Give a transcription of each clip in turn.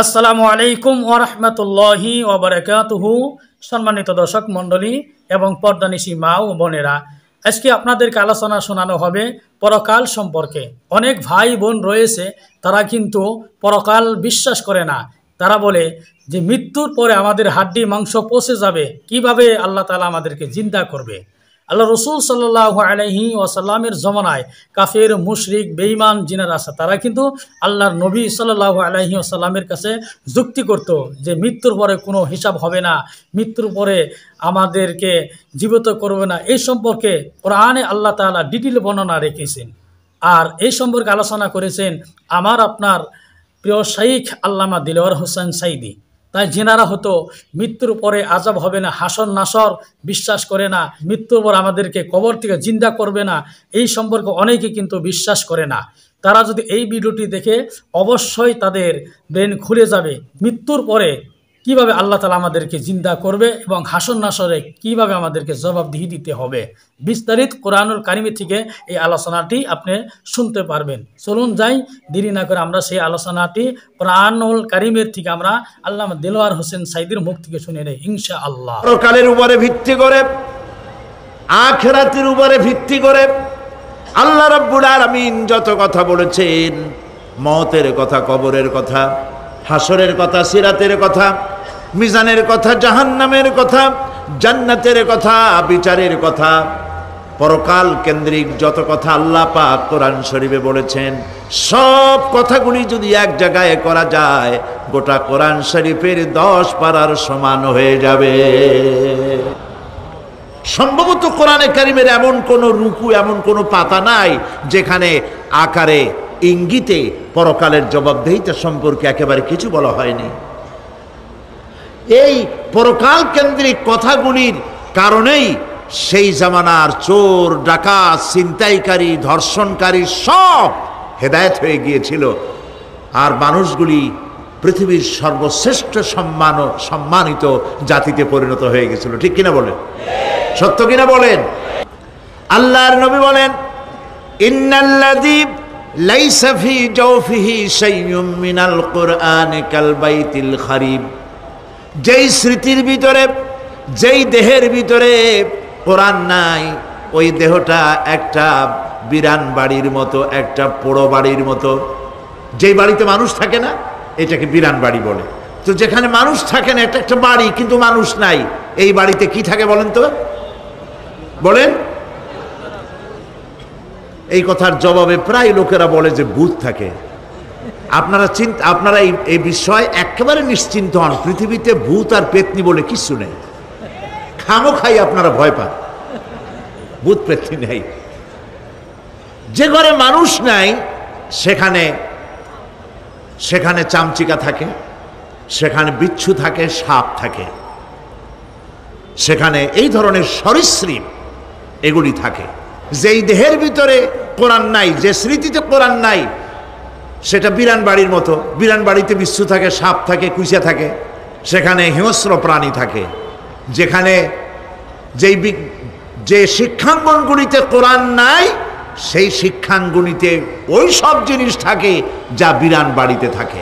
আসসালামু আলাইকুম ওয়া রাহমাতুল্লাহি ওয়া বারাকাতুহু। সম্মানিত দর্শক মণ্ডলী এবং পর্দানিশী মা ও বোনেরা, আজকে আপনাদেরকে আলোচনা শোনানো হবে পরকাল সম্পর্কে। অনেক ভাই বোন রয়েছে, তারা কিন্তু পরকাল বিশ্বাস করে না। তারা বলে যে মৃত্যুর পরে আমাদের হাড্ডি মাংস পচে যাবে, কিভাবে আল্লাহ তাআলা আমাদেরকে জিন্দা করবে। আল্লাহ রসুল সাল্লাল্লাহু আলাইহি ওয়াসাল্লামের জমানায় কাফের, মুশরিক, বেঈমান জিনারা আছে, তারা কিন্তু আল্লাহর নবী সাল্লাল্লাহু আলাইহি ওয়াসাল্লামের কাছে যুক্তি করত যে মৃত্যুর পরে কোনো হিসাব হবে না, মৃত্যুর পরে আমাদেরকে জীবিত করবে না। এই সম্পর্কে কোরআনে আল্লাহ তাআলা ডিটেইল বর্ণনা রেখেছেন। আর এই সম্পর্কে আলোচনা করেছেন আমার আপনার প্রিয় শাইখ আল্লামা দিলওয়ার হোসেন সাইদি। তাই জেনারা হতো মৃত্যুর পরে আযাব হবে না, হাসর নাসর বিশ্বাস করে না, মৃত্যুর পর আমাদেরকে কবর থেকে জিন্দা করবে না, এই সম্পর্কে অনেকে কিন্তু বিশ্বাস করে না। তারা যদি এই ভিডিওটি দেখে অবশ্যই তাদের ব্রেন খুলে যাবে মৃত্যুর পরে কিভাবে আল্লাহ তাআলা আমাদেরকে জিন্দা করবে এবং হাসর নাসরে কিভাবে আমাদেরকে জবাবদিহি দিতে হবে। বিস্তারিত কোরআনুল কারিমে থেকে এই আলোচনাটি আপনি শুনতে পারবেন। চলুন যাই, দেরি না করে আমরা সেই আলোচনাটি কোরআনুল কারিমের থেকে আমরা আল্লামা দিলওয়ার হোসেন সাইদির মুখ থেকে শুনে নেই ইনশাআল্লাহ। পরকালের উপরে ভিত্তি করে, আখিরাতের উপরে ভিত্তি করে আল্লাহ রাব্বুল আলামিন যত কথা বলেছেন, মওতের কথা, কবরের কথা, হাসরের কথা, সিরাতের কথা, মিজানের কথা, জাহান্নামের কথা, জান্নাতের কথা, বিচারের কথা, পরকাল কেন্দ্রিক যত কথা আল্লাহ পাক কোরআন শরীফে বলেছেন, সব কথাগুলি যদি এক জায়গায় করা যায় গোটা কোরআন শরীফের 10 পারার সমান হয়ে যাবে। সম্ভবত কোরআনে কারিমের এমন কোন রুকু, এমন কোন পাতা নাই যেখানে আকারে ইঙ্গিতে পরকালের জবাবদিহিতা সম্পর্কে একেবারে কিছু বলা হয়নি। এই পরকাল কেন্দ্রিক কথাগুলির কারণেই সেই জামানার চোর, ডাকাত, ছিনতাইকারী, ধর্ষণকারী সব হেদায়েত হয়ে গিয়েছিল। আর মানুষগুলি পৃথিবীর সর্বশ্রেষ্ঠ সম্মানিত জাতিতে পরিণত হয়ে গেছিল। ঠিক কিনা বলেন? সত্য কিনা বলেন? আল্লাহর নবী বলেন, ইন্নাল্লাযী লাইসা ফি জাওফিহি শাইউম মিনাল কুরআনি কাল বাইতিল খারিব। যেই স্মৃতির ভিতরে, যেই দেহের ভিতরে কোরআন নাই, ওই দেহটা একটা বিরান বাড়ির মতো, একটা পোড়ো বাড়ির মতো। যেই বাড়িতে মানুষ থাকে না, এটাকে বিরান বাড়ি বলে। তো যেখানে মানুষ থাকে না, এটা একটা বাড়ি কিন্তু মানুষ নাই, এই বাড়িতে কি থাকে বলেন তো? বলেন। এই কথার জবাবে প্রায় লোকেরা বলে যে ভূত থাকে। আপনারা এই বিষয়ে একেবারে নিশ্চিন্ত হন, পৃথিবীতে ভূত আর পেতনি বলে কিছু নেই। খামোখাই আপনারা ভয় পান, ভূত পেতনি নেই। যে ঘরে মানুষ নাই সেখানে চামচিকা থাকে, সেখানে বিচ্ছু থাকে, সাপ থাকে, সেখানে এই ধরনের সরীসৃপ এগুলি থাকে। যেই দেহের ভিতরে কোরআন নাই, যে স্মৃতিতে কোরআন নাই, সেটা বিরান বাড়ির মতো। বিরান বাড়িতে বিচ্ছু থাকে, সাপ থাকে, কুইচা থাকে, সেখানে হিংস্র প্রাণী থাকে। যেখানে যে শিক্ষাঙ্গনগুলিতে কোরআন নাই, সেই শিক্ষাঙ্গনিতে ওই সব জিনিস থাকে যা বিরান বাড়িতে থাকে।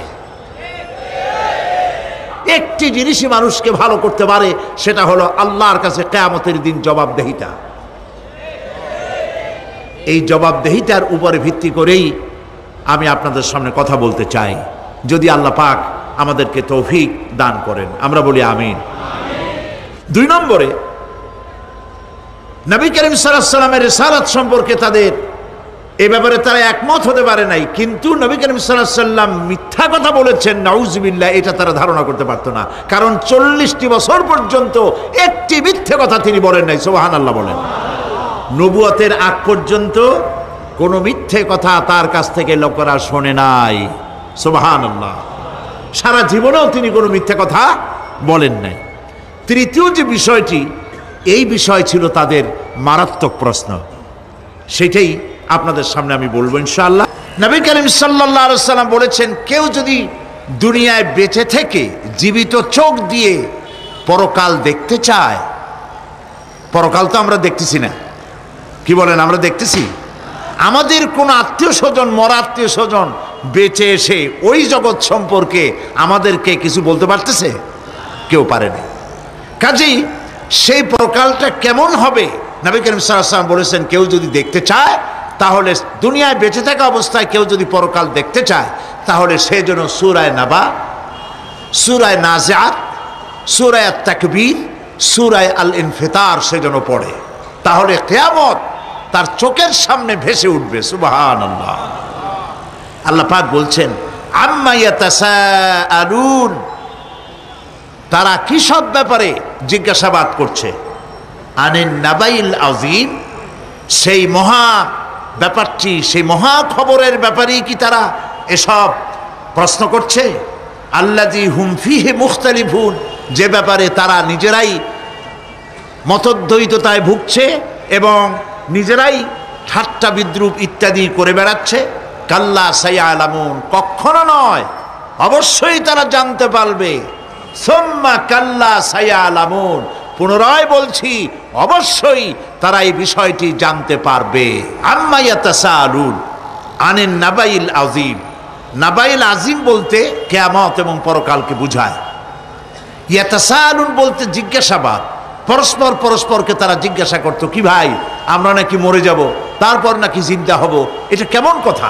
একটি জিনিসই মানুষকে ভালো করতে পারে, সেটা হলো আল্লাহর কাছে কিয়ামতের দিন জবাবদিহিতা। এই জবাবদিহিতার উপরে ভিত্তি করেই আমি আপনাদের সামনে কথা বলতে চাই, যদি আল্লাহ পাক আমাদেরকে তৌফিক দান করেন। আমরা বলি আমিন। 2 নম্বরে, নবী করিম সাল্লাল্লাহু আলাইহি ওয়াসাল্লামের রিসালাত সম্পর্কে তাদের এই ব্যাপারে তারা একমত হতে পারে নাই, কিন্তু নবী করিম সাল্লাল্লাহু আলাইহি ওয়াসাল্লাম মিথ্যা কথা বলেছেন, নাউযুবিল্লাহ, এটা তারা ধারণা করতে পারতো না। কারণ 40টি বছর পর্যন্ত একটি মিথ্যে কথা তিনি বলেন নাই। সুবহানাল্লাহ বলেন। নবুয়তের আগ পর্যন্ত কোনো মিথ্যে কথা তার কাছ থেকে লোকেরা শোনে নাই। সুবহানাল্লাহ। সারা জীবনেও তিনি কোনো মিথ্যে কথা বলেন নাই। তৃতীয় যে বিষয়টি, এই বিষয় ছিল তাদের মারাত্মক প্রশ্ন, সেটাই আপনাদের সামনে আমি বলবো ইনশাআল্লাহ। নবী করিম সাল্লাল্লাহু আলাইহি ওয়াসাল্লাম বলেছেন, কেউ যদি দুনিয়ায় বেঁচে থেকে জীবিত চোখ দিয়ে পরকাল দেখতে চায়, পরকাল তো আমরা দেখতেছি না, কি বলেন? আমরা দেখতেছি। আমাদের কোন আত্মীয় স্বজন, মরা আত্মীয় স্বজন বেঁচে এসে ওই জগৎ সম্পর্কে আমাদেরকে কিছু বলতে পারতেছে? কেউ পারেনি। কাজেই সেই পরকালটা কেমন হবে নবী করিম সাল্লাল্লাহু আলাইহি ওয়াসাল্লাম বলেছেন, কেউ যদি দেখতে চায় তাহলে দুনিয়ায় বেঁচে থাকা অবস্থায় কেউ যদি পরকাল দেখতে চায় তাহলে সে যেন সূরা নাবা, সূরা নাজিআত, সূরা তাকবীর, সূরা আল ইনফিতার সে যেন পড়ে, তাহলে কিয়ামত তার চোখের সামনে ভেসে উঠবে। সুবহানাল্লাহ। আল্লাহ পাক বলছেন, আম্মা ইয়াতাসাআলুন, তারা কি সব ব্যাপারে জিজ্ঞাসাবাদ করছে? আনিন নাবাইল আযীম, সেই মহা ব্যাপারটি, সেই মহা খবরের ব্যাপারেই কি তারা এসব প্রশ্ন করছে? আল্লাযী হুম ফীহি মুখতালিফুন, যে ব্যাপারে তারা নিজেরাই মতদ্বৈততায় ভুগছে এবং নিজেরাই ঠাট্টা বিদ্রুপ ইত্যাদি করে বেড়াচ্ছে। কাল্লা সায়ালামুন, কখনো নয়, অবশ্যই তারা জানতে পারবে। সুম্মা কাল্লা সায়ালামুন, পুনরায় বলছি অবশ্যই তারা এই বিষয়টি জানতে পারবে। আম্মা ইয়াতাসাআলুন আনিন নাবাইল আযীম, নাবাইল আযীম বলতে কিয়ামত এবং পরকালকে বোঝায়। ইয়াতাসাআলুন বলতে জিজ্ঞাসাবাদ, পরস্পর পরস্পরকে তারা জিজ্ঞাসা করতো, কি ভাই আমরা নাকি মরে যাব, তারপর নাকি জিন্দা হব, এটা কেমন কথা?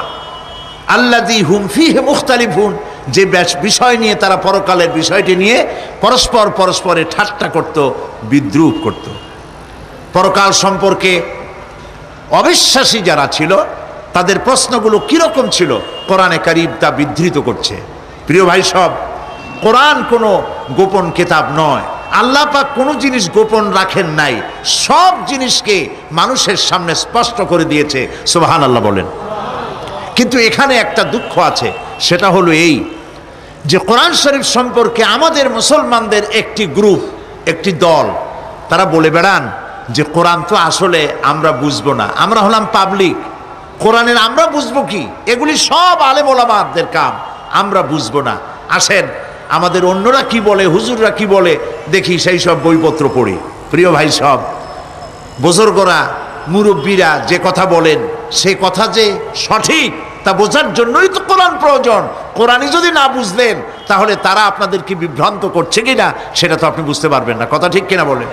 আল্লাযী হুম ফীহি মুখতালিফুন, যে বিষয় নিয়ে তারা পরকালের বিষয়টি নিয়ে পরস্পর পরস্পরে ঠাট্টা করত, বিদ্রুপ করত। পরকাল সম্পর্কে অবিশ্বাসী যারা ছিল তাদের প্রশ্নগুলো কিরকম ছিল কোরআনে কারীম তা বিধৃত করছে। প্রিয় ভাই সব, কোরআন কোনো গোপন কিতাব নয়। আল্লাহ পাক কোনো জিনিস গোপন রাখেন নাই, সব জিনিসকে মানুষের সামনে স্পষ্ট করে দিয়েছে। সুবহানাল্লাহ বলেন। কিন্তু এখানে একটা দুঃখ আছে, সেটা হলো এই যে কোরআন শরীফ সম্পর্কে আমাদের মুসলমানদের একটি গ্রুপ, একটি দল, তারা বলে বেড়ান যে কোরআন তো আসলে আমরা বুঝবো না, আমরা হলাম পাবলিক, কোরআনের আমরা বুঝবো কি, এগুলি সব আলেম ওলামাদের কাম, আমরা বুঝবো না। আসেন আমাদের অন্যরা কি বলে, হুজুররা কি বলে দেখি, সেই সব বইপত্র পড়ি। প্রিয় ভাই সব, বুজুর্গরা মুরব্বীরা যে কথা বলেন সেই কথা যে সঠিক তা বোঝার জন্যই তো কোরআন প্রয়োজন। কোরআনই যদি না বুঝলেন তাহলে তারা আপনাদেরকে বিভ্রান্ত করছে কিনা সেটা তো আপনি বুঝতে পারবেন না। কথা ঠিক কিনা বলেন?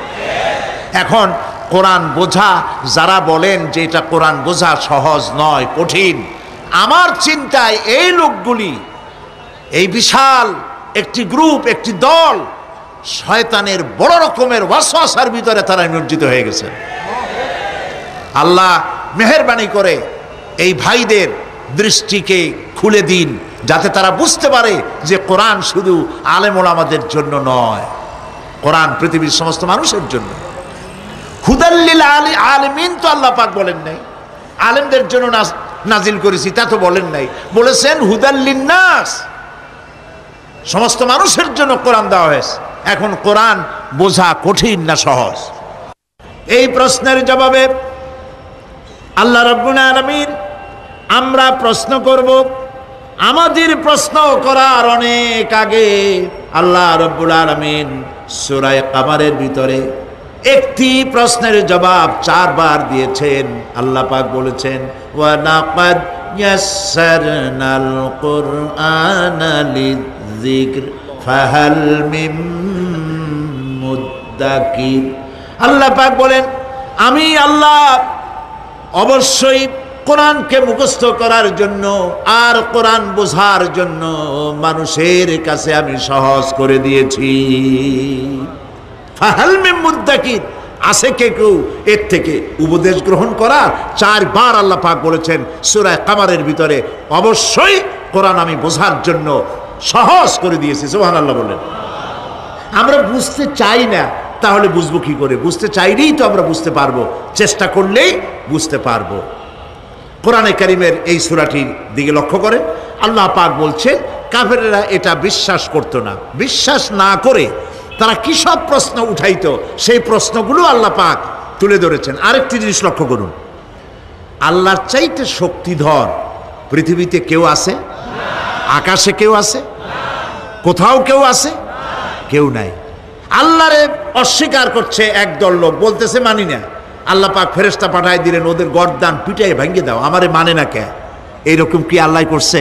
এখন কোরআন বোঝা যারা বলেন যে এটা কোরআন বোঝা সহজ নয়, কঠিন, আমার চিন্তায় এই লোকগুলি, এই বিশাল একটি গ্রুপ, একটি দল, শয়তানের বড় রকমের ওয়াসওয়াসার ভিতরে তারা নিমজ্জিত হয়ে গেছে। আল্লাহ মেহেরবানি করে এই ভাইদের দৃষ্টিকে খুলে দিন, যাতে তারা বুঝতে পারে যে কোরআন শুধু আলেম ওলামাদের জন্য নয়, কোরআন পৃথিবীর সমস্ত মানুষের জন্য। হুদাল্লিল আলিমিন তো আল্লাহ পাক বলেন নাই, আলেমদের জন্য নাজিল করেছি তা তো বলেন নাই, বলেছেন হুদাল্লিন নাস, সমস্ত মানুষের জন্য কোরআন দেওয়া হয়েছে। এখন কোরআন বোঝা কঠিন না সহজ? এই প্রশ্নের জবাবে আল্লাহ রাব্বুল আলামিন, আমরা প্রশ্ন করব, আমাদের প্রশ্ন করার অনেক আগে আল্লাহ রাব্বুল আলামিন সূরা কামারের ভিতরে একটি প্রশ্নের জবাব 4 বার দিয়েছেন। আল্লাহ পাক বলেছেন, ওয়া লাকাদ ইয়াসসারনাল কুরআনা লিযিকর ফাহাল মিন মুদ্দাকির। আল্লাহ পাক বলেন, আমি আল্লাহ অবশ্যই কোরআনকে মুখস্থ করার জন্য আর কোরআন বোঝার জন্য মানুষের কাছে আমি সহজ করে দিয়েছি। ফাহাল মিন মুদ্দাকির, আছে কে কেউ এর থেকে উপদেশ গ্রহণ করার? 4 বার আল্লাহ পাক বলেছেন সূরা কামারের ভিতরে, অবশ্যই কোরআন আমি বোঝার জন্য সহজ করে দিয়েছি। সুবহানাল্লাহ বলেন। আমরা বুঝতে চাই না, তাহলে বুঝবো কি করে? বুঝতে চাইলেই তো আমরা বুঝতে পারবো, চেষ্টা করলেই বুঝতে পারবো। কোরআনে কারীমের এই সূরাটির দিকে লক্ষ্য করেন, আল্লাহ পাক বলছেন কাফেরেরা এটা বিশ্বাস করতো না, বিশ্বাস না করে তারা কি সব প্রশ্ন উঠাইতো, সেই প্রশ্নগুলো আল্লাহ পাক তুলে ধরেছেন। আরেকটি জিনিস লক্ষ্য করুন, আল্লাহর চাইতে শক্তিধর পৃথিবীতে কেউ আছে? আকাশে কেউ আছে? কোথাও কেউ আছে? কেউ নাই। আল্লাহরে অস্বীকার করছে একদল লোক, বলতেছে মানি না। আল্লাহ পাক ফেরেশতা পাঠায় দিলেন, ওদের গর্দান পিটাই ভেঙে দাও, আমারে মানে না কে? এইরকম কি আল্লাহ করছে?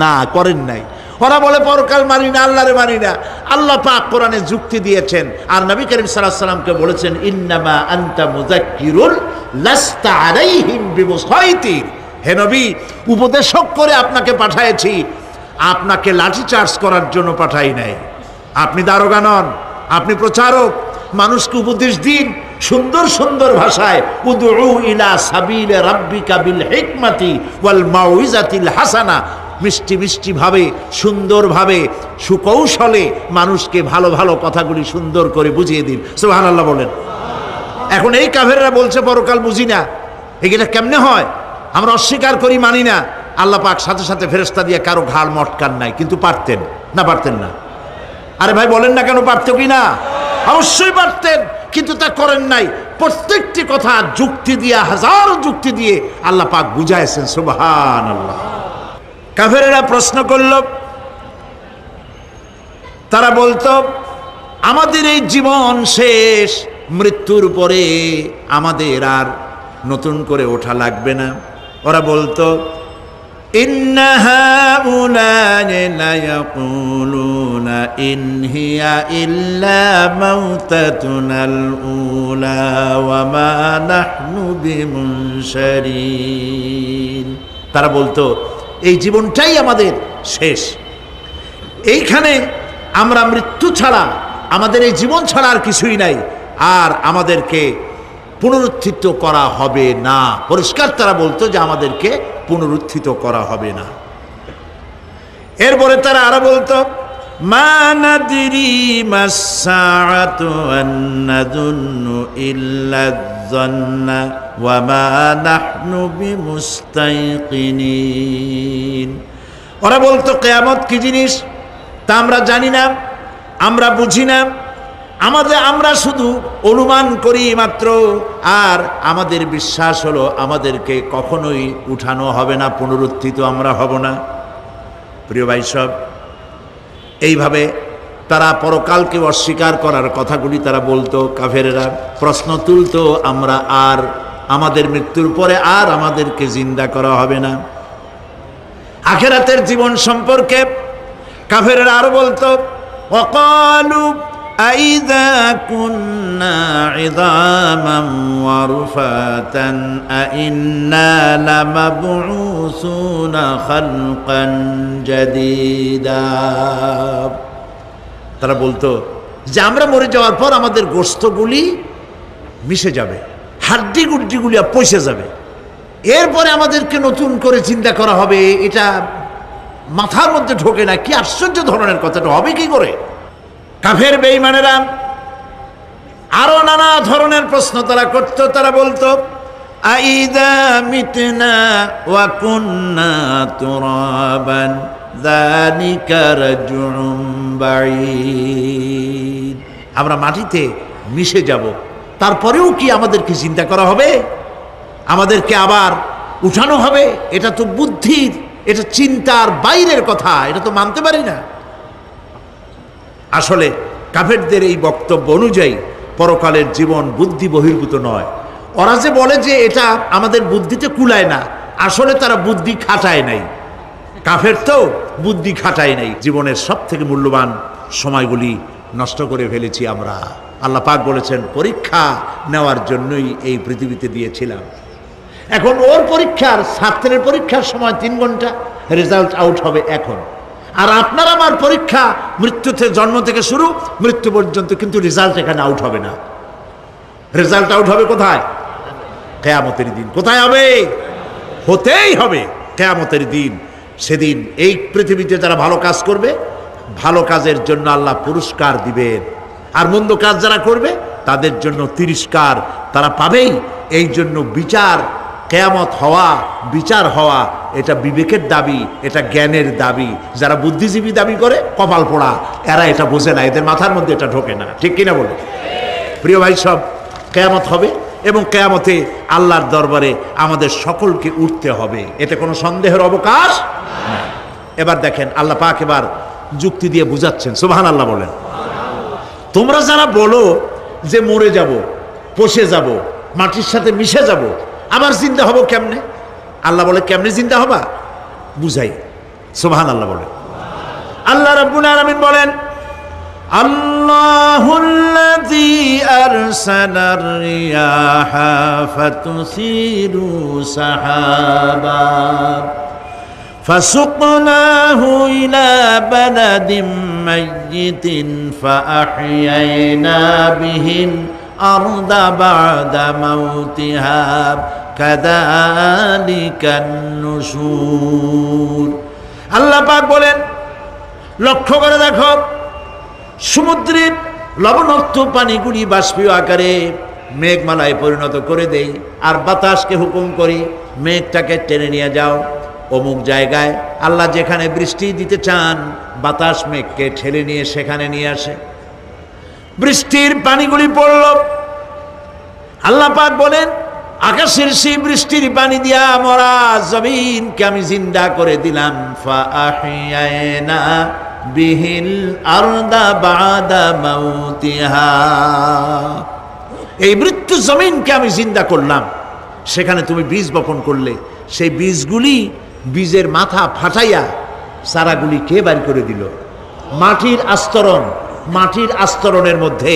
না, করেন নাই। ওরা বলে পরকাল মানি না, আল্লাহরে মানি না। আল্লাহ পাক কোরআনে যুক্তি দিয়েছেন, আর নবী করিম সাল্লাল্লাহু আলাইহি ওয়াসাল্লামকে বলেছেন, ইন্নামা আনতা মুযাক্কিরুন লাস্তা আলাইহিম বিমুসাইতির। হে নবী, উপদেশক করে আপনাকে পাঠিয়েছি, আপনাকে লাঠি চার্জ করার জন্য পাঠাই নাই। আপনি দারোগা নন, আপনি প্রচারক। মানুষকে উপদেশ দিন সুন্দর সুন্দর ভাষায়, উদউ ইলা সাবিলি রাব্বিকা বিল হিকমাতি ওয়াল মাউইজাতিল হাসানা। মিষ্টি মিষ্টি ভাবে, সুন্দরভাবে, সুকৌশলে মানুষকে ভালো ভালো কথাগুলি সুন্দর করে বুঝিয়ে দিন। সুবহানাল্লাহ বলেন। এখন এই কাফেররা বলছে পরকাল বুঝি না, এটা কেমনে হয়? আমরা অস্বীকার করি, মানি না। আল্লাহ পাক সাথে সাথে ফেরেশতা দিয়ে কারো ঘাড় মটকান নাই, কিন্তু পারতেন না? পারতেন না? আরে ভাই বলেন না কেন, পারত কি না? অবশ্যই পারতেন, কিন্তু তা করেন নাই। প্রত্যেকটি কথা যুক্তি দিয়ে, হাজারো যুক্তি দিয়ে আল্লাহ পাক বুঝাইছেন। সুবহানাল্লাহ। কাফেরেরা প্রশ্ন করল, তারা বলতো আমাদের এই জীবন শেষ, মৃত্যুর পরে আমাদের আর নতুন করে ওঠা লাগবে না। ওরা বলতো ইন্না হাউলানি লায়াকুলুনা ইন হিয়া ইল্লা মাউতাতুনাল উলা ওয়া মা নাহনু বিমুনশারিন। তারা বলতো এই জীবনটাই আমাদের শেষ, এইখানে আমরা মৃত্যু ছাড়া, আমাদের এই জীবন ছাড়া আর কিছুই নাই, আর আমাদেরকে পুনরুত্থিত করা হবে না। পরিষ্কার তারা বলতো যে আমাদেরকে পুনরুত্থিত করা হবে না। এরপরে তারা আরো বলতো মা নাদরি মাসসাআতু ওয়ান নাযুন্নু ইল্লা যান্না ওয়া মা নাহনু বিমুস্তাইকিনিন। ওরা বলতো কিয়ামত কি জিনিস তা আমরা জানি না, আমরা বুঝি না, আমরা শুধু অনুমান করি মাত্র, আর আমাদের বিশ্বাস হলো আমাদেরকে কখনোই উঠানো হবে না, পুনরুত্থিত আমরা হব না। প্রিয় ভাই সব, এইভাবে তারা পরকালকে অস্বীকার করার কথাগুলি তারা বলতো। কাফেরেরা প্রশ্ন তুলতো, আমরা আর আমাদের মৃত্যুর পরে আর আমাদেরকে জিন্দা করা হবে না। আখিরাতের জীবন সম্পর্কে কাফেরেরা আরো বলতো ওয়াকালু আইযা কুন্না ইযামান ওয়া রুফাতান আইন্না লামাবউসুনা খালকান জাদীদা। তারা বলতো যে আমরা মরে যাওয়ার পর আমাদের গোশতগুলি মিশে যাবে, হাড্ডি গুড্ডিগুলি পচে যাবে, এরপরে আমাদেরকে নতুন করে চিন্তা করা হবে। এটা মাথার মধ্যে ঢোকে না, কি আশ্চর্য ধরনের কথাটা হবে কি করে? কাফের বেঈমানেরা আরো নানা ধরনের প্রশ্ন তারা করত। তারা বলতো আইদা মিতনা ওয়া কুন্না তুরাবান যালিকা রাজউম বাঈদ। আমরা মাটিতে মিশে যাব, তারপরেও কি আমাদেরকে চিন্তা করা হবে, আমাদেরকে আবার উঠানো হবে? এটা তো বুদ্ধির, এটা চিন্তার বাইরের কথা, এটা তো মানতে পারি না। আসলে কাফেরদের এই বক্তব্য অনুযায়ী পরকালের জীবন বুদ্ধি বহির্ভূত নয়। ওরা যে বলে যে এটা আমাদের বুদ্ধিতে কুলায় না, আসলে তারা বুদ্ধি খাটায় নাই। কাফের তো বুদ্ধি খাটায় নাই। জীবনের সব থেকে মূল্যবান সময়গুলি নষ্ট করে ফেলেছি আমরা। আল্লাহ পাক বলেছেন পরীক্ষা নেওয়ার জন্যই এই পৃথিবীতে দিয়েছিলাম। এখন ওর পরীক্ষার, ছাত্রের পরীক্ষার সময় 3 ঘন্টা, রেজাল্ট আউট হবে এখন। আর আপনার আমার পরীক্ষা মৃত্যুতে, জন্ম থেকে শুরু মৃত্যু পর্যন্ত, কিন্তু রেজাল্ট এখানে আউট হবে না। রেজাল্ট আউট হবে কোথায়? কিয়ামতের দিন। কোথায় হবে? হতেই হবে কিয়ামতের দিন। সেদিন এই পৃথিবীতে যারা ভালো কাজ করবে, ভালো কাজের জন্য আল্লাহ পুরস্কার দিবেন, আর মন্দ কাজ যারা করবে তাদের জন্য তিরস্কার তারা পাবেই। এই জন্য বিচার, কিয়ামত হওয়া, বিচার হওয়া, এটা বিবেকের দাবি, এটা জ্ঞানের দাবি। যারা বুদ্ধিজীবী দাবি করে কপাল পোড়া, এরা এটা বোঝে না, এদের মাথার মধ্যে এটা ঢোকে না। ঠিক কিনা বলে? প্রিয় ভাই সব, কিয়ামত হবে এবং কিয়ামতে আল্লাহর দরবারে আমাদের সকলকে উঠতে হবে, এতে কোনো সন্দেহের অবকাশ নেই। এবার দেখেন আল্লাহ পাক এবার যুক্তি দিয়ে বুঝাচ্ছেন। সুবহানাল্লাহ বলেন। তোমরা যারা বলো যে মরে যাব, পচে যাব, মাটির সাথে মিশে যাব, আবার জিন্দা হব কেমনে? আল্লাহ বলে কেমনে জিন্দা হবা? বুঝাই। সুবহানাল্লাহ বলেন। আল্লাহ রাব্বুল আলামিন বলেন, আল্লাহুল্লাযী আরসালার রিয়াহা ফাতুসিরু সাহাবান ফাসুকনাহু ইলা বালাদিন মাইয়িতিন ফাআহইয়ানা বিহিল আরদা বা'দা মাউতিহা কাযালিকান নুশুর। আল্লাহ পাক বলেন, লক্ষ্য করে দেখো, সমুদ্রের লবণাক্ত পানিগুলি বাষ্পীয় আকারে মেঘমালায় পরিণত করে দেই, আর বাতাসকে হুকুম করি মেঘটাকে টেনে নিয়ে যাও অমুক জায়গায়। আল্লাহ যেখানে বৃষ্টি দিতে চান বাতাস মেঘকে ঠেলে নিয়ে সেখানে নিয়ে আসে, বৃষ্টির পানিগুলি পড়ল। আল্লাহ পাক বলেন, আকাশের সেই বৃষ্টির পানি দিয়া মরা জমিনকে আমি জিন্দা করে দিলাম। ফাআহইয়ানা বিহিল আরদা বা'দা মাউতিহা, এই মৃত্যু জমিনকে আমি জিন্দা করলাম। সেখানে তুমি বীজ বপন করলে, সেই বীজগুলি বীজের মাথা ফাটাইয়া চারাগুলি কে বাড়ি করে দিল? মাটির আস্তরণ, মাটির আস্তরণের মধ্যে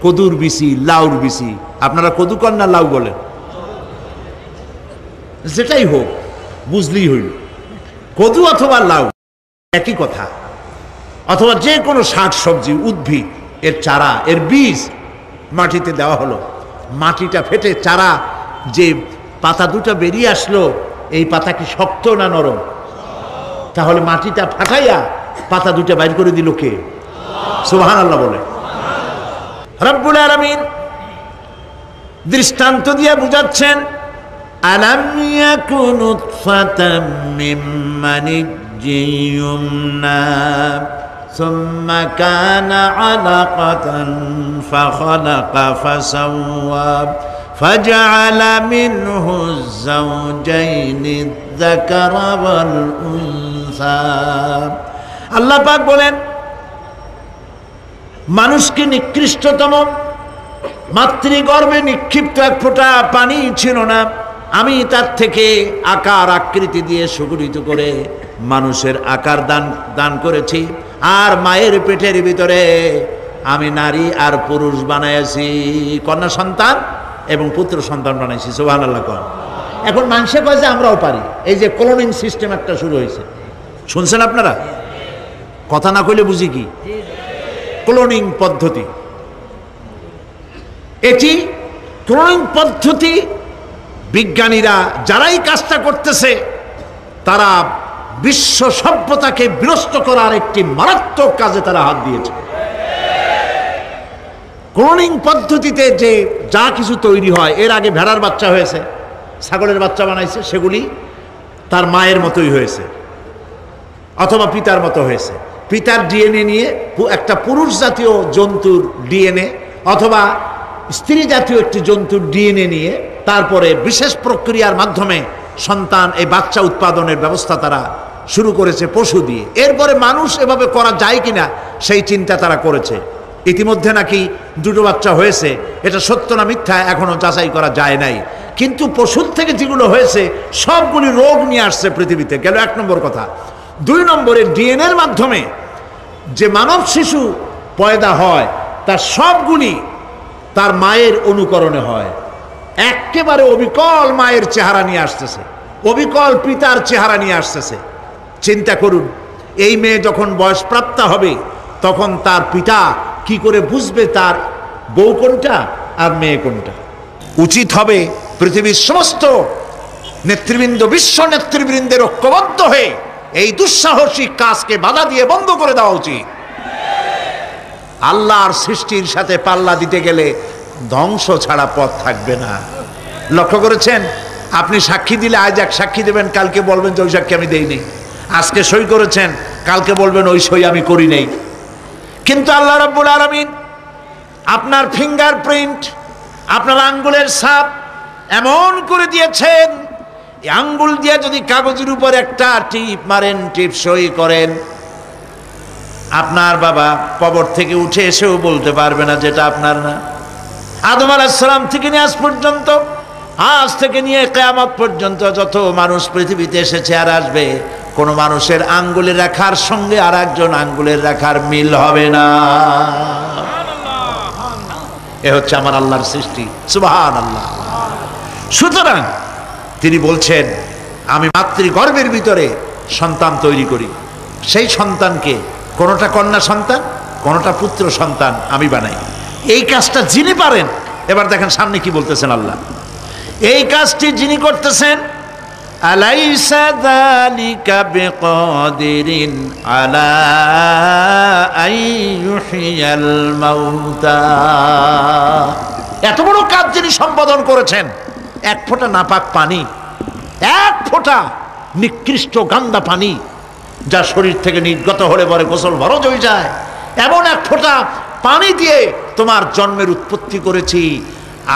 কদুর বিচি, লাউর বিচি। আপনারা কদু কন না লাউ বলেন? যেটাই হোক বুঝলেই হইল, কদু অথবা লাউ একই কথা। অথবা যে কোনো শাক সবজি, উদ্ভিদ, এর চারা, এর বীজ মাটিতে দেওয়া হলো, মাটিটা ফেটে চারা যে পাতা দুটো বেরিয়ে আসলো, এই পাতা কি শক্ত না নরম? তাহলে মাটিটা ফাটাইয়া পাতা দুটো বাইর করে দিল কে? সুবহানাল্লাহ বলে। রব্বুল আলামিন দৃষ্টান্ত দিয়ে বুঝাচ্ছেন, আলাম ইয়াকুন নুতফাতাম মিন মানিয়্যিন ইউমনা সুম্মা কানা আলাকাতান ফাখালাকা ফাসাওয়া ফাজআলা মিনহু যাওজাইনি যাকারা ওয়াল উনসা। আল্লাহ পাক বলেন, মানুষকে নিকৃষ্টতম মাতৃগর্ভে নিক্ষিপ্ত এক ফোঁটা পানি ছিল না, আমি তার থেকে আকার আকৃতি দিয়ে সুগঠিত করে মানুষের আকার দান করেছি, আর মায়ের পেটের ভিতরে আমি নারী আর পুরুষ বানাইছি, কন্যা সন্তান এবং পুত্র সন্তান বানাইছি। সুবহানাল্লাহ। এখন মানুষে কয় যে আমরাও পারি। এই যে ক্লোনিং সিস্টেম একটা শুরু হয়েছে, শুনছেন আপনারা? কথা না কইলে বুঝি কি? ক্লোনিং পদ্ধতি। এটি ক্লোনিং পদ্ধতি বিজ্ঞানীরা যারাই কাজটা করতেছে তারা বিশ্ব সভ্যতাকে বিনষ্ট করার একটি মারাত্মক কাজে তারা হাত দিয়েছে। ক্লোনিং পদ্ধতিতে যে যা কিছু তৈরি হয়, এর আগে ভেড়ার বাচ্চা হয়েছে, ছাগলের বাচ্চা বানাইছে, সেগুলি তার মায়ের মতোই হয়েছে অথবা পিতার মতো হয়েছে। পিতার ডিএনএ নিয়ে একটা পুরুষ জাতীয় জন্তুর ডিএনএ অথবা স্ত্রী জাতীয় একটি জন্তুর ডিএনএ নিয়ে তারপরে বিশেষ প্রক্রিয়ার মাধ্যমে সন্তান, এই বাচ্চা উৎপাদনের ব্যবস্থা তারা শুরু করেছে পশু দিয়ে। এরপরে মানুষ এভাবে করা যায় কিনা সেই চিন্তা তারা করেছে। ইতিমধ্যে নাকি দুটো বাচ্চা হয়েছে, এটা সত্য না মিথ্যা এখনো যাচাই করা যায় নাই। কিন্তু পশুর থেকে যেগুলো হয়েছে সবগুলি রোগ নিয়ে আসছে পৃথিবীতে, গেল এক নম্বর কথা। দুই নম্বরে ডিএনএর মাধ্যমে যে মানব শিশু পয়দা হয় তার সবগুলি তার মায়ের অনুকরণে হয়, একেবারে অবিকল মায়ের চেহারা নিয়ে আসতেছে, অবিকল পিতার চেহারা নিয়ে আসতেছে। চিন্তা করুন, এই মেয়ে যখন বয়সপ্রাপ্তা হবে তখন তার পিতা কি করে বুঝবে তার বউ কোনটা আর মেয়ে কোনটা? উচিত হবে পৃথিবীর সমস্ত নেতৃবৃন্দ, বিশ্ব নেতৃবৃন্দের ঐক্যবদ্ধ হয়ে এই দুঃসাহসিক কাজকে বাধা দিয়ে বন্ধ করে দেওয়া উচিত। আল্লাহর সৃষ্টির সাথে পাল্লা দিতে গেলে ধ্বংস ছাড়া পথ থাকবে না। লক্ষ্য করেছেন? আপনি সাক্ষী দিলে আজ এক সাক্ষী দেবেন, কালকে বলবেন যে ওই সাক্ষী আমি দেইনি। আজকে সই করেছেন, কালকে বলবেন ওই সই আমি করি নাই। কিন্তু আল্লাহ রাব্বুল আলামিন আপনার ফিঙ্গারপ্রিন্ট, আপনার আঙ্গুলের ছাপ এমন করে দিয়েছেন, এই আঙ্গুল দিয়ে যদি কাগজের উপর একটা টিপ মারেন, টিপ সই করেন, আপনার বাবা কবর থেকে উঠে এসেও বলতে পারবে না যেটা আপনার না। আদম আলাইহিস সালাম থেকে নিয়ে আজ পর্যন্ত, আজ থেকে নিয়ে কিয়ামত পর্যন্ত যত মানুষ পৃথিবীতে এসেছে আর আসবে, কোন মানুষের আঙ্গুলের রেখার সঙ্গে আর একজন আঙ্গুলের রেখার মিল হবে না। এ হচ্ছে আমার আল্লাহর সৃষ্টি, সুবহানাল্লাহ। সুতরাং তিনি বলছেন, আমি মাতৃগর্ভের ভিতরে সন্তান তৈরি করি, সেই সন্তানকে কোনটা কন্যা সন্তান, কোনটা পুত্র সন্তান আমি বানাই। এই কাজটা যিনি পারেন, এবার দেখেন সামনে কি বলতেছেন আল্লাহ, এই কাজটি যিনি করতেছেন, আলাইসা যালিকা বিকাদিরিন আলা আইয়ুহিয়াল মাউতা, এত বড় কাজ যিনি সম্পাদন করেছেন, এক ফোঁটা নাপাক পানি, এক ফোঁটা নিকৃষ্ট গান্দা পানি যা শরীর থেকে নির্গত হলে পরে গোসল ফরজ হয়ে যায়, এমন এক ফোঁটা পানি দিয়ে তোমার জন্মের উৎপত্তি করেছি,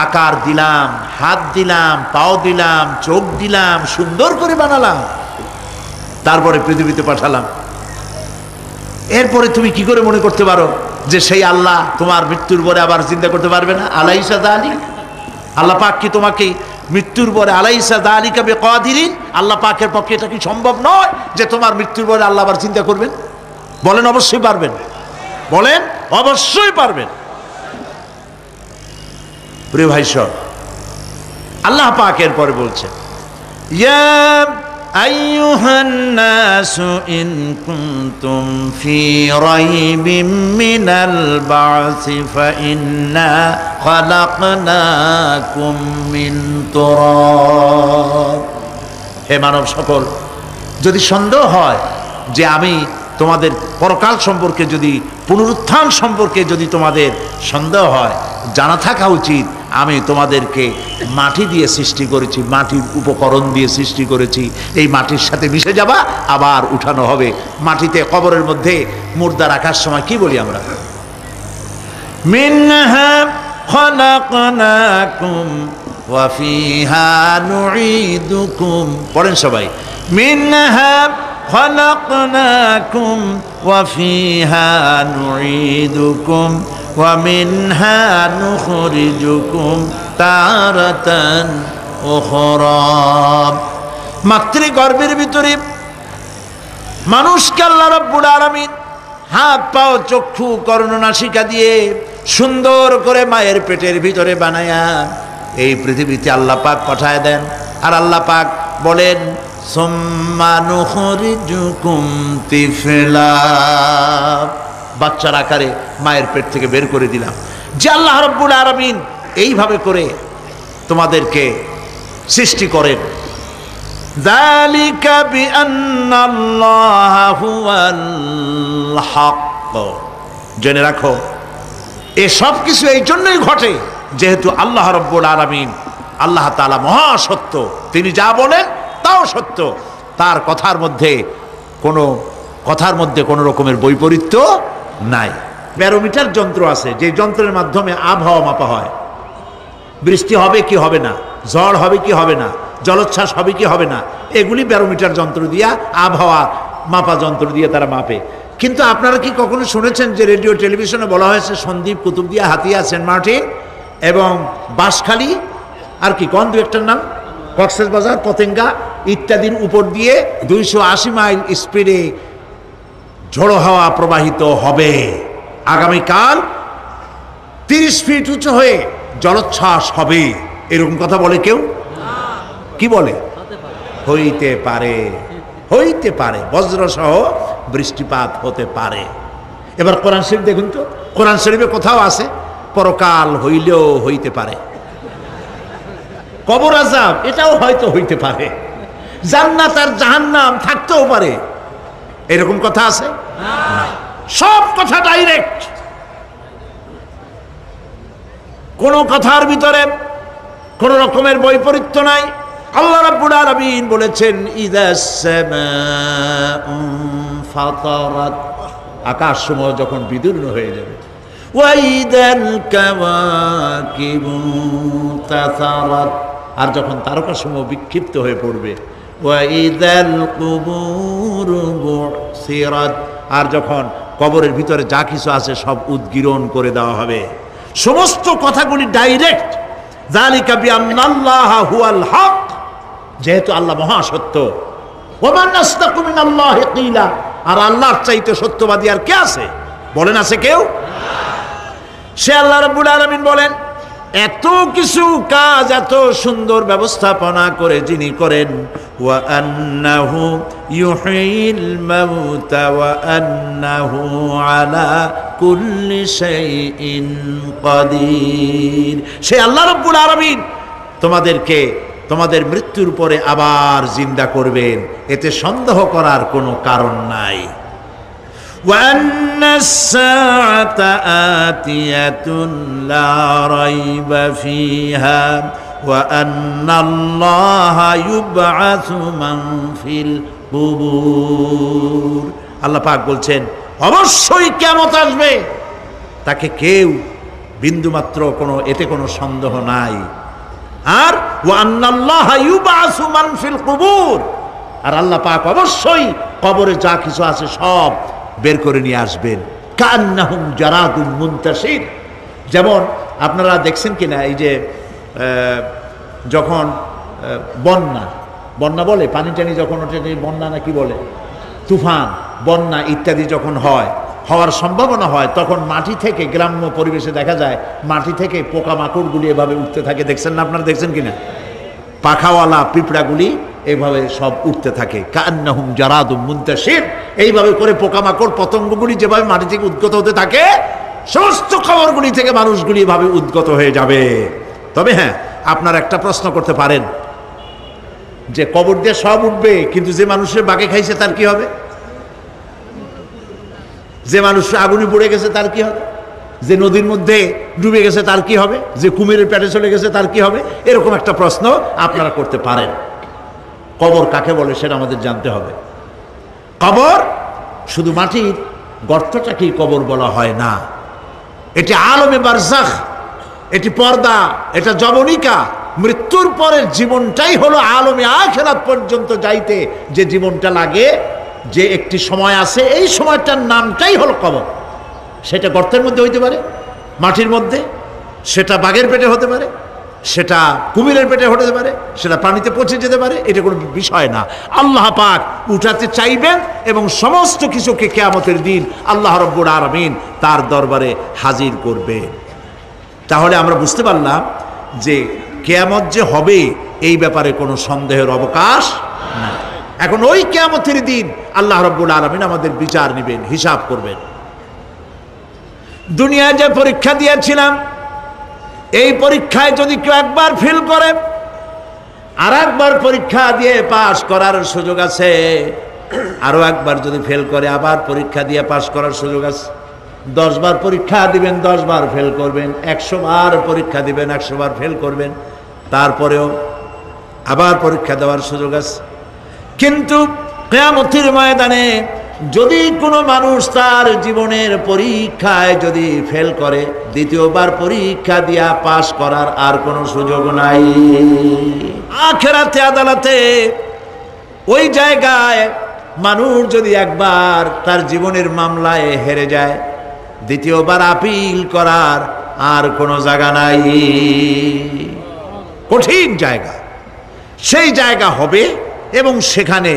আকার দিলাম, হাত দিলাম, পাও দিলাম, চোখ দিলাম, সুন্দর করে বানালাম, তারপরে পৃথিবীতে পাঠালাম। এরপরে তুমি কি করে মনে করতে পারো যে সেই আল্লাহ তোমার মৃত্যুর পরে আবার চিন্তা করতে পারবে না? আলাইসা যালিক, আল্লাহ পাক কি তোমাকে মৃত্যুর পরে, আলাইসা যালিকা বিকাদিরিন, আল্লাহ পাকের পক্ষে এটা কি সম্ভব নয় যে তোমার মৃত্যুর পরে আল্লাহ আবার চিন্তা করবেন? বলেন অবশ্যই পারবেন, বলেন অবশ্যই পারবেন। প্রিয় ভাই সব, আল্লাহ পাক এর পরে বলছেন, ইয়া আইয়ুহান নাসু ইন কুনতুম ফি রাইবিম মিনাল বা'সি ফাইন্না খালাকনাকুম মিন তুরাব। হে মানব সকল, যদি সন্দেহ হয় যে আমি তোমাদের পরকাল সম্পর্কে, যদি পুনরুত্থান সম্পর্কে যদি তোমাদের সন্দেহ হয়, জানা থাকা উচিত আমি তোমাদেরকে মাটি দিয়ে সৃষ্টি করেছি, মাটির উপকরণ দিয়ে সৃষ্টি করেছি। এই মাটির সাথে মিশে যাবা, আবার উঠানো হবে। মাটিতে কবরের মধ্যে মুর্দা রাখার সময় কি বলি আমরা? মিনহা খালাকনাকুম ওয়া ফিহা নুঈদুকুম। পড়েন সবাই, মিনহা খালাকনাকুম ওয়া ফিহা নুঈদুকুম ওয়া মিনহা নুখরিজুকুম তারাতান উখরা। মাতৃগর্ভের ভিতরে মানুষকে আল্লাহ রাব্বুল আলামিন হাত পাও চক্ষু কর্ণনাসিকা দিয়ে সুন্দর করে মায়ের পেটের ভিতরে বানায়া এই পৃথিবীতে আল্লাহ পাক পাঠায় দেন। আর আল্লাহ পাক বলেন, সুম্মা নুখরিজুকুম তিফলা, বাচ্চার আকারে মায়ের পেট থেকে বের করে দিলাম। যে আল্লাহ রাব্বুল আলামিন এইভাবে করে তোমাদেরকে সৃষ্টি করেন। যালিকা বিআন্নাল্লাহা হুয়াল হক, জেনে রাখো এ সব কিছু এই জন্যই ঘটে যেহেতু আল্লাহ রাব্বুল আলামিন, আল্লাহ তাআলা মহাসত্য, তিনি যা বলেন তাও সত্য, তার কথার মধ্যে কোনো রকমের বৈপরীত্য নাই। ব্যারোমিটার যন্ত্র আছে, যে যন্ত্রের মাধ্যমে আবহাওয়া মাপা হয়, বৃষ্টি হবে কি হবে না, ঝড় হবে কি হবে না, জলোচ্ছ্বাস হবে কি হবে না, এগুলি ব্যারোমিটার যন্ত্র দিয়া, আবহাওয়া মাপা যন্ত্র দিয়ে তারা মাপে। কিন্তু আপনারা কি কখনো শুনেছেন যে রেডিও টেলিভিশনে বলা হয়েছে সন্দ্বীপ, কুতুবদিয়া, হাতিয়া, সেন্ট মার্টিন এবং বাঁশখালী, আর কি কোন দু একটার নাম, কক্সবাজার, পতেঙ্গা ইত্যাদির উপর দিয়ে 280 মাইল স্পিডে ঝোড়ো হাওয়া প্রবাহিত হবে। আগামীকাল 30 ফিট উঁচু হয়ে জলোচ্ছ্বাস হবে, এরকম কথা বলে কেউ? কি বলে? হইতে পারে, হইতে পারে, বজ্রসহ বৃষ্টিপাত হতে পারে। এবার কোরআন শরীফ দেখুন তো, কোরআন শরীফে কোথাও আছে পরকাল হইলেও হইতে পারে, কবর আযাব এটাও হয়তো হইতে পারে, জান্নাত আর জাহান্নাম থাকতেও পারে, এরকম কথা আছে? না, সব কথা ডাইরেক্ট, কোন কথার ভিতরে কোন রকমের বৈপরীত্য নাই। আল্লাহ রাব্বুল আলামিন বলেছেন, ইযাস সামাউ ফাতারাত, আকাশসমূহ যখন বিদীর্ণ হয়ে যাবে, ওয়া ইদাল কাওয়াকিবু তাসারাত, আর যখন তারকাসমূহ বিক্ষিপ্ত হয়ে পড়বে, ওয়া ইদাল কুবুরু বুসিরাত, আর যখন কবরের ভিতরে যা কিছু আছে সব উদ্গীরণ করে দেওয়া হবে। সমস্ত কথাগুলি ডাইরেক্ট। যালিকা বিআন্নাল্লাহা হুয়াল হক, যেহেতু আল্লাহ মহাসত্য, ওমান আসতাকু মিনাল্লাহি কিলা, আর আল্লাহর চাইতে সত্যবাদী আর কে আছে? বলেন আছে কেউ? সে আল্লাহ রাব্বুল আলামিন বলেন, এত কিছু কাজ, এত সুন্দর ব্যবস্থাপনা করে যিনি করেন, ওয়া আন্নাহু ইউহিল মাউতা ওয়া আন্নাহু আলা কুল্লি শাইইন কাদির। সে আল্লাহ রাব্বুল আলামিন তোমাদেরকে তোমাদের মৃত্যুর পরে আবার জিন্দা করবেন, এতে সন্দেহ করার কোনো কারণ নাই। وأن الساعة آتية لا ريب فيها وأن الله يبعث من في القبور। আল্লাহ পাক বলছেন অবশ্যই কিয়ামত আসবে, তাকে কেউ বিন্দুমাত্র এতে কোনো সন্দেহ নাই। আর وأن الله يبعث من في القبور, আর আল্লাহ পাক অবশ্যই কবরে যা কিছু আছে সব বের করে নিয়ে আসবেন। কান্নাহুম জারাদুম মুনতাশির, যেমন আপনারা দেখছেন কিনা এই যে যখন বন্যা বলে, পানি টানি যখন ওঠে, বন্যা না কি বলে, তুফান, বন্যা ইত্যাদি যখন হওয়ার সম্ভাবনা হয়, তখন মাটি থেকে, গ্রাম্য পরিবেশে দেখা যায় মাটি থেকে পোকামাকড়গুলি এভাবে উঠতে থাকে। দেখছেন না? আপনারা দেখছেন কিনা? পাখাওয়ালা পিঁপড়াগুলি এইভাবে সব উঠতে থাকে। কান্নাহুম জারাদুম মুনতাশির, এইভাবে করে পোকামাকড় পতঙ্গগুলি যেভাবে মাটি থেকে উদ্গত হতে থাকে, সমস্ত খবরগুলি থেকে মানুষগুলি এভাবে উদ্গত হয়ে যাবে। তবে হ্যাঁ, আপনারা একটা প্রশ্ন করতে পারেন যে কবর দিয়ে সব উঠবে, কিন্তু যে মানুষের বাগে খাইছে তার কি হবে? যে মানুষ আগুনে পড়ে গেছে তার কি হবে? যে নদীর মধ্যে ডুবে গেছে তার কি হবে? যে কুমিরের পেটে চলে গেছে তার কি হবে? এরকম একটা প্রশ্ন আপনারা করতে পারেন। কবর কাকে বলে সেটা আমাদের জানতে হবে। কবর শুধু মাটির গর্তটাকেই কবর বলা হয় না, এটি আলমে বারজাখ, এটি পর্দা, এটা জবনিকা। মৃত্যুর পরের জীবনটাই হলো আলমে আখিরাত পর্যন্ত যাইতে যে জীবনটা লাগে, যে একটি সময় আছে, এই সময়টার নামটাই হলো কবর। সেটা গর্তের মধ্যে হইতে পারে, মাটির মধ্যে, সেটা বাঘের পেটে হতে পারে, সেটা কুমিরের পেটে হতে পারে, সেটা পানিতে পচে যেতে পারে, এটা কোনো বিষয় না। আল্লাহ পাক উঠাতে চাইবেন এবং সমস্ত কিছুকে কিয়ামতের দিন আল্লাহ রাব্বুল আলামিন তার দরবারে হাজির করবে। তাহলে আমরা বুঝতে পারলাম যে কিয়ামত যে হবে এই ব্যাপারে কোনো সন্দেহের অবকাশ নাই। এখন ওই কিয়ামতের দিন আল্লাহ রাব্বুল আলামিন আমাদের বিচার নেবেন, হিসাব করবেন। দুনিয়ায় যে পরীক্ষা দিয়েছিলাম, এই পরীক্ষায় যদি কেউ একবার ফেল করে, আর একবার পরীক্ষা দিয়ে পাশ করার সুযোগ আছে, আরো একবার যদি ফেল করে আবার পরীক্ষা দিয়ে পাশ করার সুযোগ আছে। 10 বার পরীক্ষা দিবেন, 10 বার ফেল করবেন, 100 বার পরীক্ষা দিবেন, 100 বার ফেল করবেন, তারপরেও আবার পরীক্ষা দেওয়ার সুযোগ আছে। কিন্তু কিয়ামতের ময়দানে যদি কোনো মানুষ তার জীবনের পরীক্ষায় যদি ফেল করে, দ্বিতীয়বার পরীক্ষা দিয়া পাশ করার আর কোনো সুযোগ নাই। আখিরাতে আদালতে ওই জায়গায় মানুষ যদি একবার তার জীবনের মামলায় হেরে যায়, দ্বিতীয়বার আপিল করার আর কোনো জায়গা নাই। কঠিন জায়গা, সেই জায়গা হবে এবং সেখানে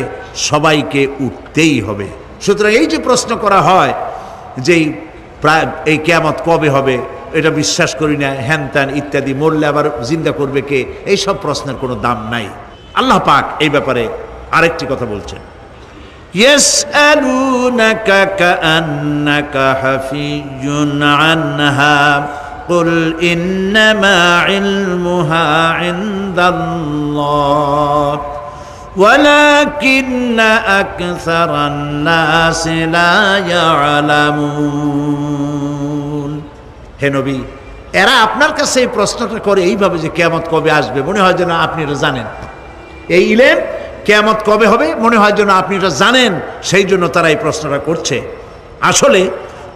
সবাইকে উঠতেই হবে। সুতরাং এই যে প্রশ্ন করা হয় যে এই কিয়ামত কবে হবে, এটা বিশ্বাস করি না, হ্যান ত্যান ইত্যাদি, মরলে আবার জিন্দা করবে কে, এই সব প্রশ্নের কোনো দাম নাই। আল্লাহ পাক এই ব্যাপারে আরেকটি কথা বলছেন, ইয়াসআলুনাকা কাআন্নাকা হাফিয়ুন আনহা কুল ইন্নামা ইলমুহা ইনদাল্লাহ ولكن أكثر الناس لا يعلمون। হে নবী, এরা আপনার কাছে এই প্রশ্নটা করে এইভাবে যে কিয়ামত কবে আসবে, মনে হয় যেন আপনি এটা জানেন। এই ইলম কিয়ামত কবে হবে মনে হয় যেন আপনি এটা জানেন, সেই জন্য তারা এই প্রশ্নটা করছে। আসলে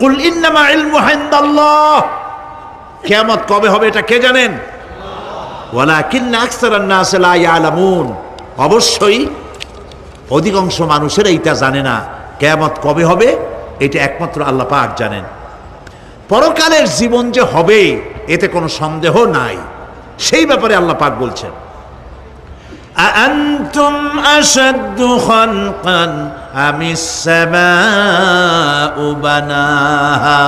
কুল ইন্নামা ইলমুহা ইনদাল্লাহ, কিয়ামত কবে হবে এটা কে জানেন? ওয়ালাকিন্না আকসারান নাস লা ইয়ালামুন, অবশ্যই অধিকাংশ মানুষের এইটা জানে না। কিয়ামত কবে হবে এটা একমাত্র আল্লাহ পাক জানেন। পরকালের জীবন যে হবে এতে কোনো সন্দেহ নাই, সেই ব্যাপারে আল্লাহ পাক বলছেন, আআনতুম আশাদ্দু খালকান আমিস সামাউ বানাহা।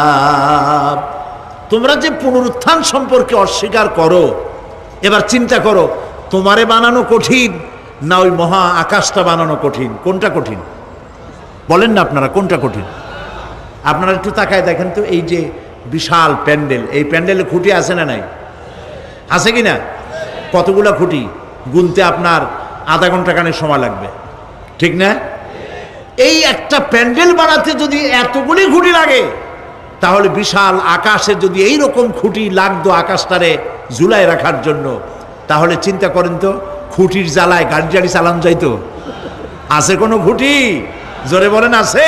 তোমরা যে পুনরুত্থান সম্পর্কে অস্বীকার করো, এবার চিন্তা করো, তোমারে বানানো কঠিন না ওই মহা আকাশটা বানানো কঠিন? কোনটা কঠিন বলেন না আপনারা, কোনটা কঠিন? আপনারা একটু তাকায় দেখেন তো, এই যে বিশাল প্যান্ডেল, এই প্যান্ডেলে খুঁটি আছে না নাই? আছে কি না? কতগুলা খুঁটি গুনতে আপনার আধা ঘন্টা খানেক সময় লাগবে, ঠিক না? এই একটা প্যান্ডেল বানাতে যদি এতগুলি খুঁটি লাগে, তাহলে বিশাল আকাশে যদি এই রকম খুঁটি লাগতো আকাশটারে ঝুলায় রাখার জন্য, তাহলে চিন্তা করেন তো, খুঁটির জ্বালায় গাড়ি গাড়ি চালানো যাইতো? আছে কোনো খুঁটি? জোরে বলেন, আছে?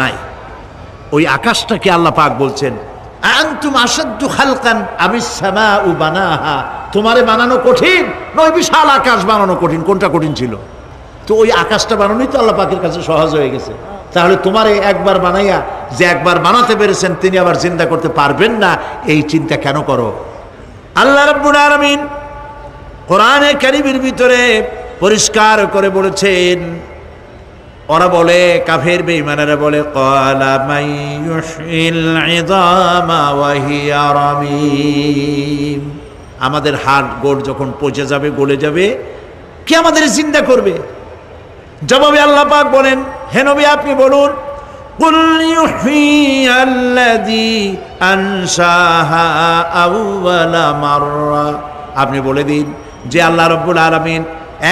নাই। ওই আকাশটাকে আল্লাহ পাক বলছেন আনতুম আশাদ্দু খালকান আমিস সামাউ বানাহা। তোমারে বানানো কঠিন না ওই বিশাল আকাশ বানানো কঠিন? কোনটা কঠিন ছিল? তো ওই আকাশটা বানানোই তো আল্লাহ পাকের কাছে সহজ হয়ে গেছে। তাহলে তোমারে একবার বানাইয়া যে একবার বানাতে পেরেছেন তিনি আবার জিন্দা করতে পারবেন না, এই চিন্তা কেন করো? আল্লাহ রাব্বুল আলামিন কোরআনে কারীমের ভিতরে পরিষ্কার করে বলেছেন, ওরা বলে, কাফের বেঈমানেরা বলে, ক্বালা মাইয়ুহইল ইযামা ওয়া হিয়া রামীম। আমাদের হাড় গোড় যখন পচে যাবে, গলে যাবে, কে আমাদের জিন্দা করবে? জবাবে আল্লাহ পাক বলেন, হে নবী আপনি বলুন, কুল ইউহইয়াল্লাযী আনশাহা আউওয়ালা মাররা। আপনি বলে দিন যে আল্লাহ রাব্বুল আলামিন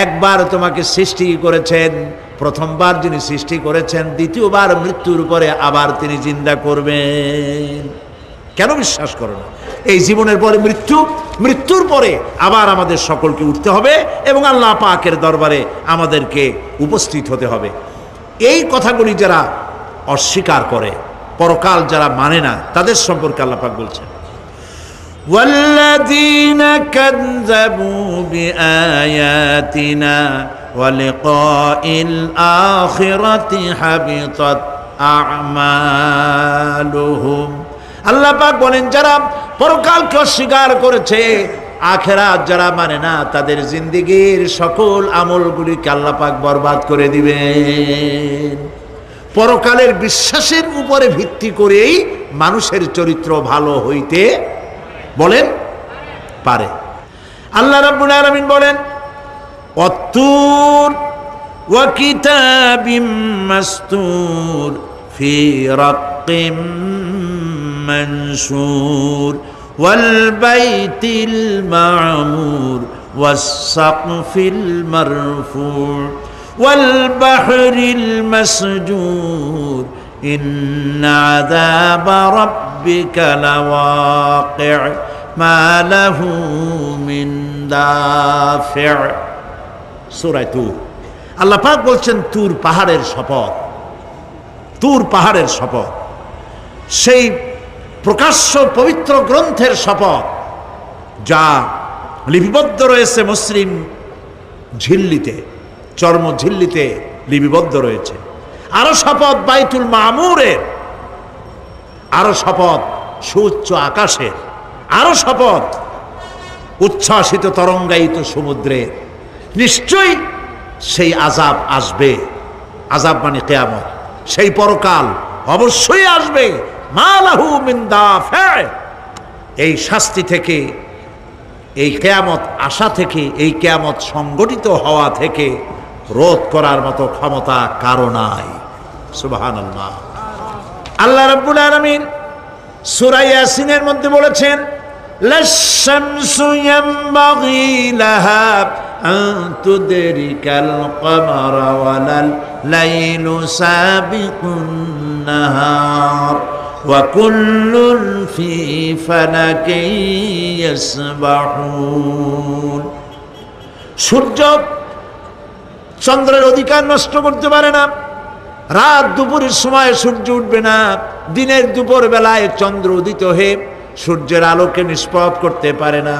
একবার তোমাকে সৃষ্টি করেছেন, প্রথমবার যিনি সৃষ্টি করেছেন, দ্বিতীয়বার মৃত্যুর পরে আবার তিনি জিন্দা করবেন। কেন বিশ্বাস করো না? এই জীবনের পরে মৃত্যু, মৃত্যুর পরে আবার আমাদের সকলকে উঠতে হবে এবং আল্লাহ পাকের দরবারে আমাদেরকে উপস্থিত হতে হবে। এই কথাগুলি যারা অস্বীকার করে, পরকাল যারা মানে না, তাদের সম্পর্কে আল্লাহ পাক বলছেন, والذين كذبوا بآياتنا ولقاء الآخرة حبطت أعمالهم। আল্লাহ পাক বলেন, যারা পরকালকে অস্বীকার করেছে, আখিরাত যারা মানে না, তাদের জিন্দেগীর সকল আমলগুলিকে আল্লাহ পাক বরবাদ করে দিবেন। পরকালের বিশ্বাসের উপরে ভিত্তি করেই মানুষের চরিত্র ভালো হইতে বলেন পারে। আল্লাহ রাব্বুল আলামিন বলেন, ওয়াত্তুর ওয়া কিতাবিম মাসতুর ফি রাক্কিম মানশুর ওয়াল বাইতিল মা'মুর ওয়াস সাকফিল মারফু ওয়াল বাহরিল মাসজুর ইন্না আযাবা রাব্বিকা লাওয়াকি' মা লাহু মিন দাফি'। সূরা তুর। আল্লাহ পাক বলছেন, তুর পাহাড়ের শপথ, তুর পাহাড়ের শপথ, সেই প্রকাশ্য পবিত্র গ্রন্থের শপথ যা লিপিবদ্ধ রয়েছে মসৃণ ঝিল্লিতে, চর্ম ঝিল্লিতে লিপিবদ্ধ রয়েছে। আরো শপথ বাইতুল মামুরের, আরো শপথ সুউচ্চ আকাশের, আরো শপথ উচ্ছ্বাসিত তরঙ্গায়িত সমুদ্রের। নিশ্চয়ই সেই আযাব আসবে, আযাব মানে কিয়ামত, সেই পরকাল অবশ্যই আসবে। মা লাহু মিন দাফি'। এই শাস্তি থেকে, এই কিয়ামত আসা থেকে, এই কিয়ামত সংগঠিত হওয়া থেকে রোধ করার মতো ক্ষমতা কারো নাই। সুবহানাল্লাহ। আল্লাহ রাব্বুল আলামিন সূরা ইয়াসিনের মধ্যে বলেছেন, লাশ-শামসু ইয়ানবাগি লাহা আন তুদরিকাল কমারা ওয়ালাল লাইলু সাবিকুন নাহার ওয়া কুল্লুন ফি ফালাকিন ইয়াসবাহুন। সূর্য চন্দ্রের অধিকার নষ্ট করতে পারে না। রাত দুপুরের সময় সূর্য উঠবে না, দিনের দুপুর বেলায় চন্দ্র উদিত হয়ে সূর্যের আলোকে নিষ্প্রভ করতে পারে না।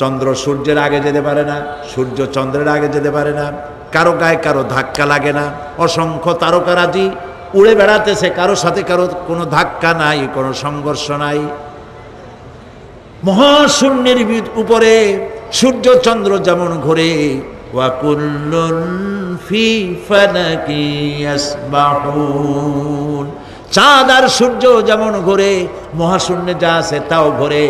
চন্দ্র সূর্যের আগে যেতে পারে না, সূর্য চন্দ্রের আগে যেতে পারে না। কারো গায়ে কারো ধাক্কা লাগে না। অসংখ্য তারকারাজি উড়ে বেড়াতেছে, কারো সাথে কারো কোনো ধাক্কা নাই, কোনো সংঘর্ষ নাই। মহাশূন্যের উপরে সূর্য চন্দ্র যেমন ঘোরে, ওয়া কুল্লুন ফি ফালাকি ইয়াসবাহুন, চাঁদ আর সূর্য যেমন ঘোরে, মহাশূন্যে যা আছে তাও ঘোরে।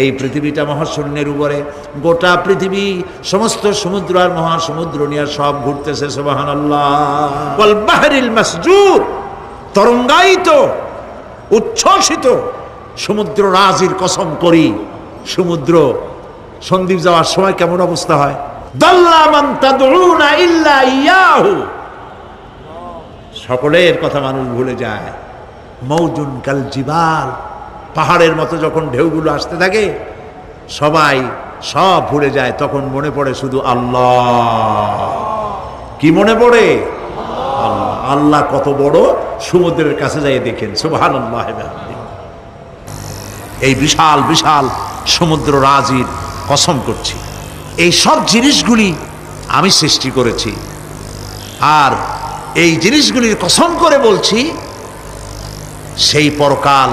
এই পৃথিবীটা মহাশূন্যের উপরে, গোটা পৃথিবী সমস্ত সমুদ্র আর মহাসমুদ্র নিয়ে সব ঘুরতেছে। সুবহানাল্লাহ। ওয়াল বাহরিল মাসজুর, তরঙ্গায়িত উচ্ছ্বসিত সমুদ্র রাজির কসম করি, সমুদ্র সন্দ্বীপ যাওয়ার সময় কেমন অবস্থা হয়, দাল্লা মান তাদউনা ইল্লা ইয়াহু, সকলের কথা মানুষ ভুলে যায়। মৌজুন কাল জিবাল, পাহাড়ের মতো যখন ঢেউগুলো আসতে থাকে সবাই সব ভুলে যায়, তখন মনে পড়ে শুধু আল্লাহ। কি মনে পড়ে? আল্লাহ। আল্লাহ কত বড়, সমুদ্রের কাছে যাই দেখেন। সুবহানাল্লাহ। এই বিশাল বিশাল সমুদ্র রাজির কসম করছি, এই সব জিনিসগুলি আমি সৃষ্টি করেছি, আর এই জিনিসগুলির কসম করে বলছি সেই পরকাল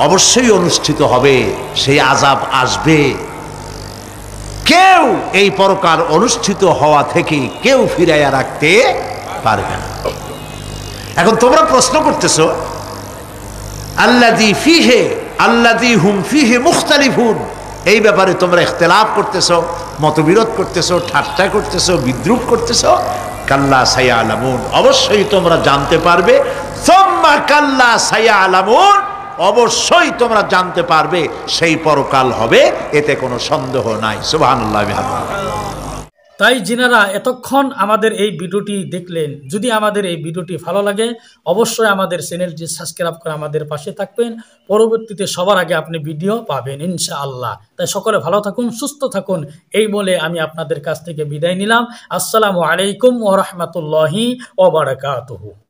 অবশ্যই অনুষ্ঠিত হবে, সেই আযাব আসবে। কেউ এই পরকাল অনুষ্ঠিত হওয়া থেকে কেউ ফিরাইয়া রাখতে পারবে না। এখন তোমরা প্রশ্ন করতেছো, আল্লাযী ফীহি আল্লাযী হুম ফীহি মুখতালিফুন, এই ব্যাপারে তোমরা ইখতিলাফ করতেছো, মতবিরোধ করতেছো, ঠাট্টা করতেছো, বিদ্রূপ করতেছো। কাল্লা সায়ালামুন, অবশ্যই তোমরা জানতে পারবে। সুম্মা কাল্লা সায়ালামুন, অবশ্যই তোমরা জানতে পারবে সেই পরকাল হবে, এতে কোনো সন্দেহ নাই। সুবহানাল্লাহ। তাই যিনারা এতক্ষণ আমাদের এই ভিডিওটি দেখলেন, যদি আমাদের এই ভিডিওটি ভালো লাগে অবশ্যই আমাদের চ্যানেলটি সাবস্ক্রাইব করে আমাদের পাশে থাকবেন। পরবর্তীতে সবার আগে আপনি ভিডিও পাবেন ইনশাআল্লাহ। তাই সকলে ভালো থাকুন, সুস্থ থাকুন, এই বলে আমি আপনাদের কাছ থেকে বিদায় নিলাম। আসসালামু আলাইকুম ওয়া রাহমাতুল্লাহি ওয়া বারাকাতুহু।